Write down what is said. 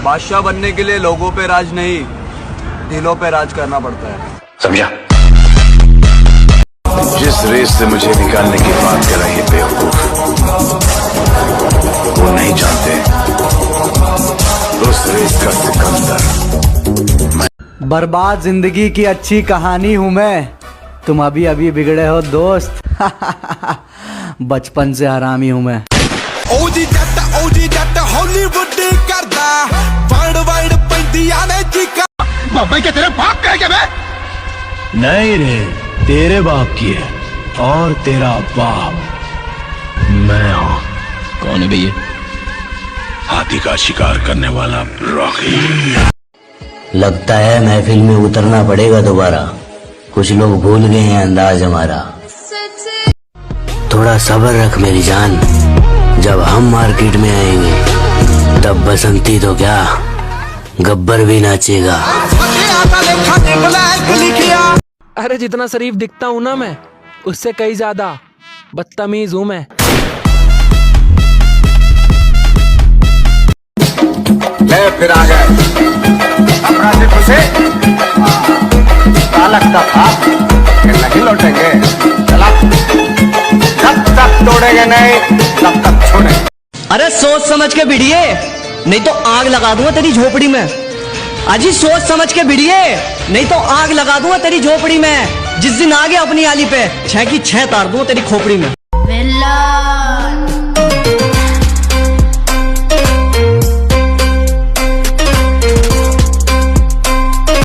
बादशाह बनने के लिए लोगों पे राज नहीं, दिलों पे राज करना पड़ता है। समझा? जिस रेस से मुझे निकालने की बात कर रही है बेवकूफ, वो नहीं जानते उस रेस का सिकंदर। बर्बाद जिंदगी की अच्छी कहानी हूँ मैं, तुम अभी अभी बिगड़े हो दोस्त। बचपन से हरामी हूँ मैं। ओजी जट हॉलीवुड करदा वर्ल्ड पैंदिया ने चिका बाबा के तेरे बाप का है क्या? बे नहीं रे, तेरे बाप की है और तेरा बाप मैं हूं। कौन है भैया? हाथी का शिकार करने वाला रॉकी। लगता है महफिल में उतरना पड़ेगा दोबारा, कुछ लोग भूल गए हैं अंदाज हमारा। थोड़ा सब्र रख मेरी जान, जब हम मार्केट में आएंगे तब बसंती तो क्या गब्बर भी नाचेगा। अरे जितना शरीफ दिखता हूँ ना मैं, उससे कई ज्यादा बदतमीज हूँ मैं। ले फिर आ गए अपराधी खुशे। लगता था कि नहीं लौटेंगे, चला जब तक तोड़ेंगे नहीं तब तक छोड़े। अरे सोच समझ के भिड़िए, नहीं तो आग लगा दूंगा तेरी झोपड़ी में। अजी सोच समझ के भिड़िए, नहीं तो आग लगा दूंगा तेरी झोपड़ी में। जिस दिन आ गया अपनी आली पे 6 की 6 तार दूंगा तेरी खोपड़ी में।